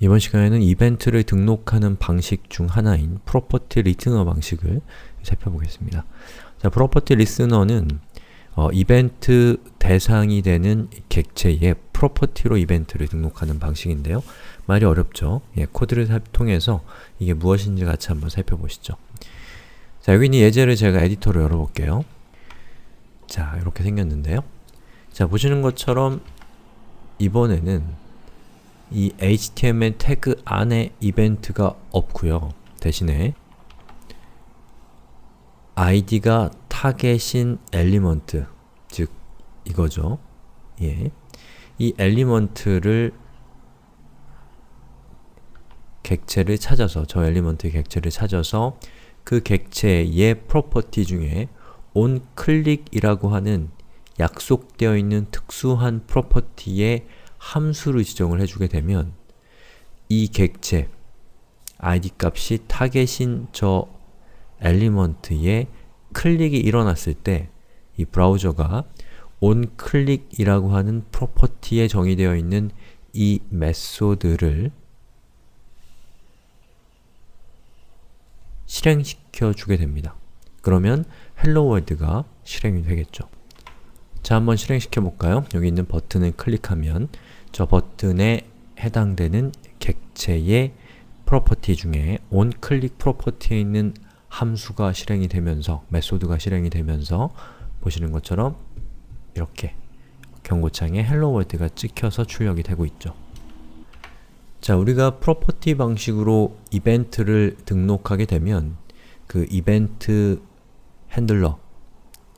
이번 시간에는 이벤트를 등록하는 방식 중 하나인 프로퍼티 리스너 방식을 살펴보겠습니다. 자, 프로퍼티 리스너는 이벤트 대상이 되는 객체의 프로퍼티로 이벤트를 등록하는 방식인데요. 말이 어렵죠? 코드를 통해서 이게 무엇인지 같이 한번 살펴보시죠. 자, 여기 있는 예제를 제가 에디터로 열어볼게요. 자, 이렇게 생겼는데요. 자, 보시는 것처럼 이번에는 이 HTML 태그 안에 이벤트가 없고요. 대신에 id가 타겟인 엘리먼트, 즉 이거죠. 이 엘리먼트를 객체를 찾아서, 저 엘리먼트의 객체를 찾아서 그 객체의 프로퍼티 중에 onClick이라고 하는 약속되어 있는 특수한 프로퍼티의 함수를 지정을 해주게 되면 이 객체 id 값이 타겟인 저 엘리먼트에 클릭이 일어났을 때 이 브라우저가 onClick이라고 하는 프로퍼티에 정의되어 있는 이 메소드를 실행시켜 주게 됩니다. 그러면 hello world가 실행이 되겠죠. 자, 한번 실행시켜 볼까요? 여기 있는 버튼을 클릭하면 저 버튼에 해당되는 객체의 프로퍼티 중에 onClick 프로퍼티에 있는 함수가 실행이 되면서, 메소드가 실행이 되면서 보시는 것처럼 이렇게 경고창에 hello world가 찍혀서 출력이 되고 있죠. 자, 우리가 프로퍼티 방식으로 이벤트를 등록하게 되면 그 이벤트 핸들러,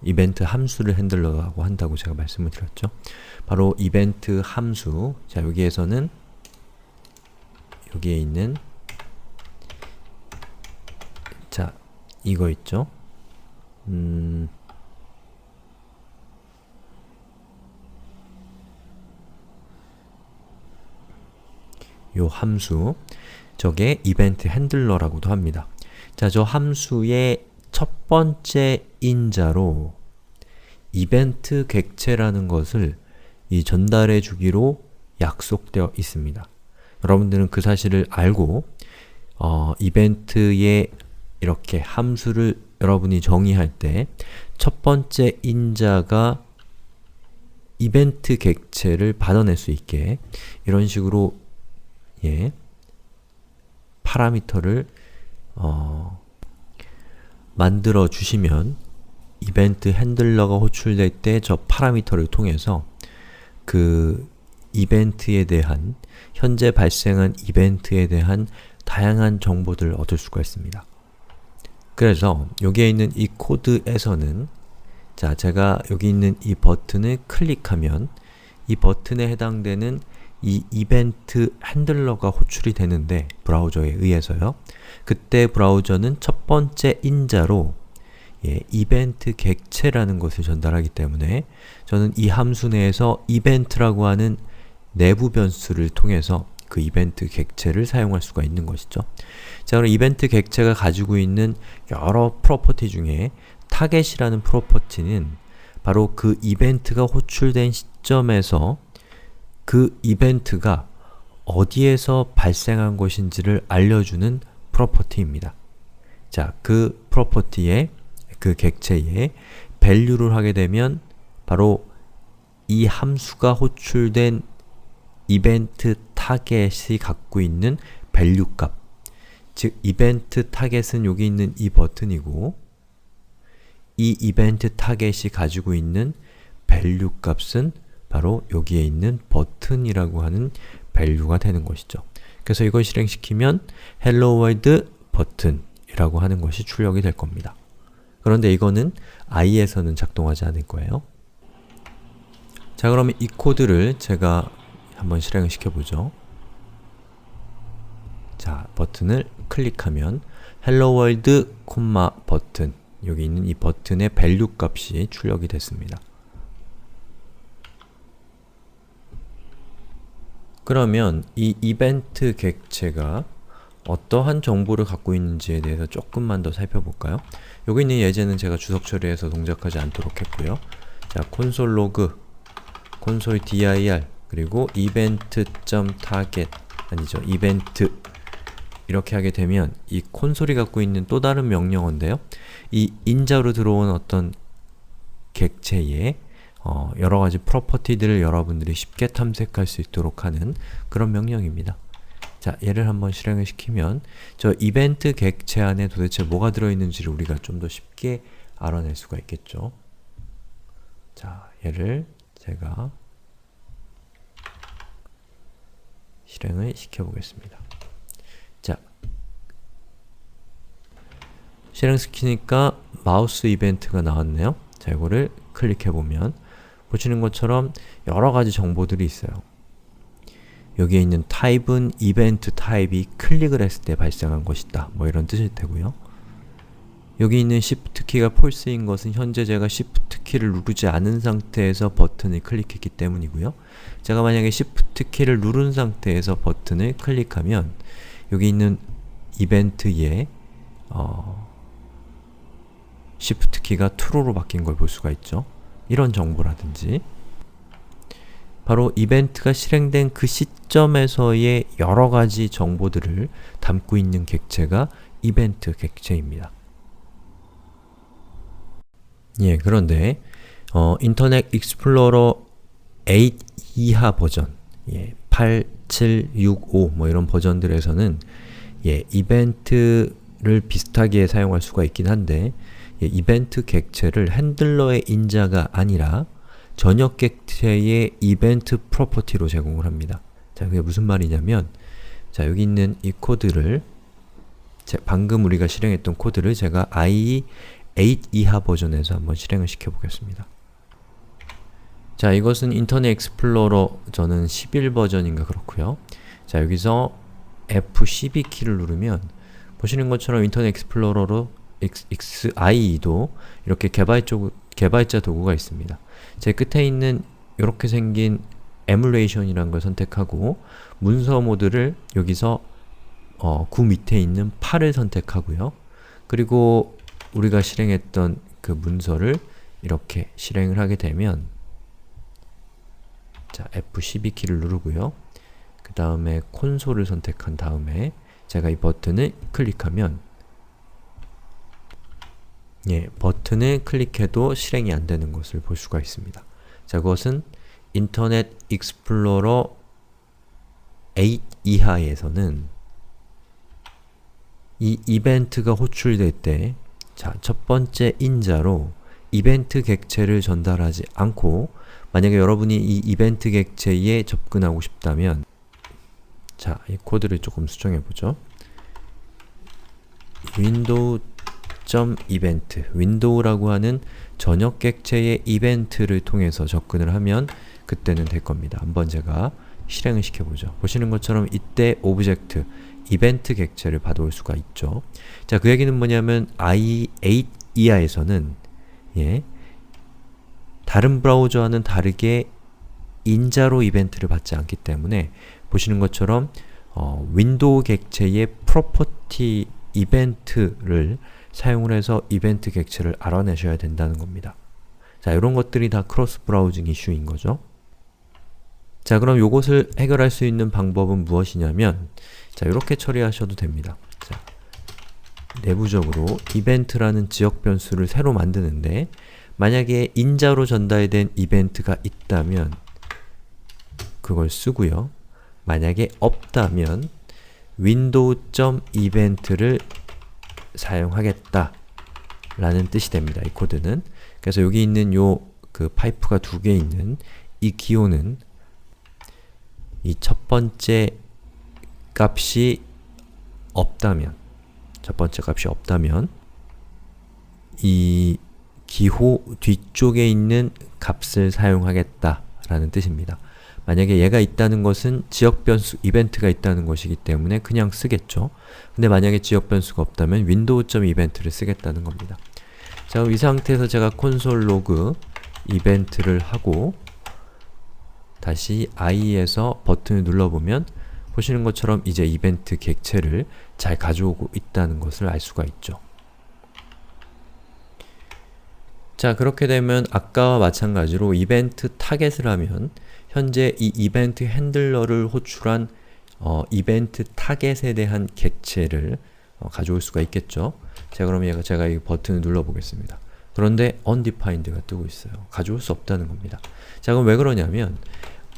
이벤트 함수를 핸들러라고 한다고 제가 말씀을 드렸죠. 바로 이벤트 함수, 자, 여기에서는 여기에 있는 자, 이거 있죠. 요 함수, 저게 이벤트 핸들러라고도 합니다. 자, 저 함수의 첫 번째 인자로 이벤트 객체라는 것을 전달해 주기로 약속되어 있습니다. 여러분들은 그 사실을 알고 이벤트에 이렇게 함수를 여러분이 정의할 때 첫 번째 인자가 이벤트 객체를 받아낼 수 있게 이런 식으로 파라미터를 만들어 주시면 이벤트 핸들러가 호출될 때 저 파라미터를 통해서 그 이벤트에 대한, 현재 발생한 이벤트에 대한 다양한 정보들을 얻을 수가 있습니다. 그래서 여기에 있는 이 코드에서는, 자, 제가 여기 있는 이 버튼을 클릭하면 이 버튼에 해당되는 이 이벤트 핸들러가 호출이 되는데, 브라우저에 의해서요. 그때 브라우저는 첫 번째 인자로 이벤트 객체라는 것을 전달하기 때문에 저는 이 함수 내에서 이벤트라고 하는 내부 변수를 통해서 그 이벤트 객체를 사용할 수가 있는 것이죠. 자, 그럼 이벤트 객체가 가지고 있는 여러 프로퍼티 중에 타겟이라는 프로퍼티는 바로 그 이벤트가 호출된 시점에서 그 이벤트가 어디에서 발생한 것인지를 알려주는 프로퍼티입니다. 자, 그 프로퍼티에, 그 객체에 value를 하게 되면 바로 이 함수가 호출된 이벤트 타겟이 갖고 있는 value 값, 즉 이벤트 타겟은 여기 있는 이 버튼이고 이 이벤트 타겟이 가지고 있는 value 값은 바로 여기에 있는 버튼이라고 하는 value가 되는 것이죠. 그래서 이걸 실행시키면 hello world 버튼이라고 하는 것이 출력이 될 겁니다. 그런데 이거는 i에서는 작동하지 않을 거예요. 자, 그러면 이 코드를 제가 한번 실행을 시켜보죠. 자, 버튼을 클릭하면 hello world, 버튼, 여기 있는 이 버튼의 value 값이 출력이 됐습니다. 그러면 이 이벤트 객체가 어떠한 정보를 갖고 있는지에 대해서 조금만 더 살펴볼까요? 여기 있는 예제는 제가 주석 처리해서 동작하지 않도록 했고요. 자, 콘솔 로그, 콘솔 dir, 그리고 event.target 아니죠. 이벤트 이렇게 하게 되면 이 콘솔이 갖고 있는 또 다른 명령어인데요. 이 인자로 들어온 어떤 객체의 여러가지 프로퍼티들을 여러분들이 쉽게 탐색할 수 있도록 하는 그런 명령입니다. 자, 얘를 한번 실행을 시키면 저 이벤트 객체 안에 도대체 뭐가 들어있는지를 우리가 좀 더 쉽게 알아낼 수가 있겠죠. 자, 얘를 제가 실행을 시켜보겠습니다. 자, 실행시키니까 마우스 이벤트가 나왔네요. 자, 이거를 클릭해보면 보시는 것처럼 여러가지 정보들이 있어요. 여기에 있는 타입은 이벤트 타입이 클릭을 했을 때 발생한 것이다. 뭐 이런 뜻일 테고요. 여기 있는 Shift 키가 false인 것은 현재 제가 Shift 키를 누르지 않은 상태에서 버튼을 클릭했기 때문이고요. 제가 만약에 Shift 키를 누른 상태에서 버튼을 클릭하면 여기 있는 이벤트에 Shift 키가 true로 바뀐 걸 볼 수가 있죠. 이런 정보라든지 바로 이벤트가 실행된 그 시점에서의 여러가지 정보들을 담고 있는 객체가 이벤트 객체입니다. 예, 그런데 인터넷 익스플로러 8 이하 버전, 8, 7, 6, 5 뭐 이런 버전들에서는 이벤트를 비슷하게 사용할 수가 있긴 한데 이벤트 객체를 핸들러의 인자가 아니라 전역 객체의 이벤트 프로퍼티로 제공을 합니다. 자, 그게 무슨 말이냐면 자, 여기 있는 이 코드를 방금 우리가 실행했던 코드를 제가 IE 8 이하 버전에서 한번 실행을 시켜 보겠습니다. 자, 이것은 인터넷 익스플로러 저는 11 버전인가 그렇고요. 자, 여기서 F12 키를 누르면 보시는 것처럼 인터넷 익스플로러로 IE도 이렇게 개발자 도구가 있습니다. 제 끝에 있는 이렇게 생긴 에뮬레이션이라는 걸 선택하고 문서 모드를 여기서 구 밑에 있는 8을 선택하고요. 그리고 우리가 실행했던 그 문서를 이렇게 실행을 하게 되면 자, F12 키를 누르고요. 그 다음에 콘솔을 선택한 다음에 제가 이 버튼을 클릭하면 버튼을 클릭해도 실행이 안 되는 것을 볼 수가 있습니다. 자, 그것은 인터넷 익스플로러 8 이하에서는 이 이벤트가 호출될 때 자, 첫 번째 인자로 이벤트 객체를 전달하지 않고 만약에 여러분이 이 이벤트 객체에 접근하고 싶다면 자, 이 코드를 조금 수정해보죠. window.event 윈도우라고 하는 전역 객체의 이벤트를 통해서 접근을 하면 그때는 될 겁니다. 한번 제가 실행을 시켜보죠. 보시는 것처럼 이때 오브젝트, 이벤트 객체를 받아올 수가 있죠. 자, 그 얘기는 뭐냐면 IE8 이하에서는 다른 브라우저와는 다르게 인자로 이벤트를 받지 않기 때문에 보시는 것처럼 윈도우 객체의 프로퍼티 이벤트를 사용을 해서 이벤트 객체를 알아내셔야 된다는 겁니다. 자, 이런 것들이 다 크로스 브라우징 이슈인 거죠. 자, 그럼 요것을 해결할 수 있는 방법은 무엇이냐면 자, 이렇게 처리하셔도 됩니다. 자, 내부적으로 이벤트라는 지역 변수를 새로 만드는데 만약에 인자로 전달된 이벤트가 있다면 그걸 쓰고요. 만약에 없다면 window.event를 사용하겠다 라는 뜻이 됩니다. 이 코드는. 그래서 여기 있는 그 파이프가 두 개 있는 이 기호는 이 첫 번째 값이 없다면 이 기호 뒤쪽에 있는 값을 사용하겠다 라는 뜻입니다. 만약에 얘가 있다는 것은 지역 변수, 이벤트가 있다는 것이기 때문에 그냥 쓰겠죠. 근데 만약에 지역 변수가 없다면 window.event를 쓰겠다는 겁니다. 자, 이 상태에서 제가 콘솔 로그 이벤트를 하고 다시 IE에서 버튼을 눌러보면 보시는 것처럼 이제 이벤트 객체를 잘 가져오고 있다는 것을 알 수가 있죠. 자, 그렇게 되면 아까와 마찬가지로 이벤트 타겟을 하면 현재 이 이벤트 핸들러를 호출한 이벤트 타겟에 대한 객체를 가져올 수가 있겠죠. 자, 그럼 제가 이 버튼을 눌러 보겠습니다. 그런데 undefined가 뜨고 있어요. 가져올 수 없다는 겁니다. 자, 그럼 왜 그러냐면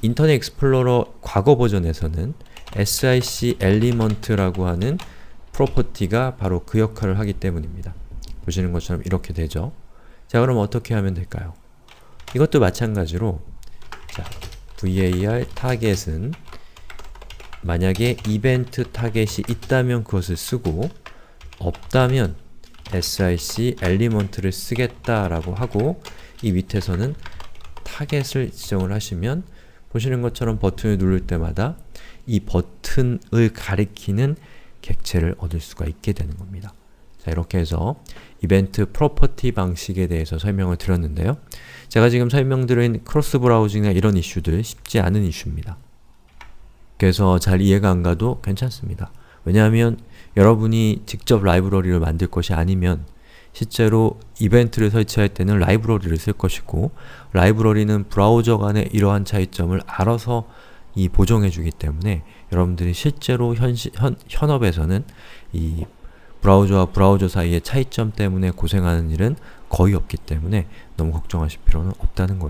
인터넷 익스플로러 과거 버전에서는 SIC element라고 하는 프로퍼티가 바로 그 역할을 하기 때문입니다. 보시는 것처럼 이렇게 되죠. 자, 그럼 어떻게 하면 될까요? 이것도 마찬가지로 자, var 타겟은 만약에 이벤트 타겟이 있다면 그것을 쓰고 없다면 SIC element를 쓰겠다라고 하고 이 밑에서는 타겟을 지정을 하시면 보시는 것처럼 버튼을 누를 때마다 이 버튼을 가리키는 객체를 얻을 수가 있게 되는 겁니다. 자, 이렇게 해서 이벤트 프로퍼티 방식에 대해서 설명을 드렸는데요. 제가 지금 설명드린 크로스 브라우징이나 이런 이슈들 쉽지 않은 이슈입니다. 그래서 잘 이해가 안 가도 괜찮습니다. 왜냐하면 여러분이 직접 라이브러리를 만들 것이 아니면 실제로 이벤트를 설치할 때는 라이브러리를 쓸 것이고 라이브러리는 브라우저 간의 이러한 차이점을 알아서 보정해 주기 때문에 여러분들이 실제로 현업에서는 이 브라우저와 브라우저 사이의 차이점 때문에 고생하는 일은 거의 없기 때문에 너무 걱정하실 필요는 없다는 거예요.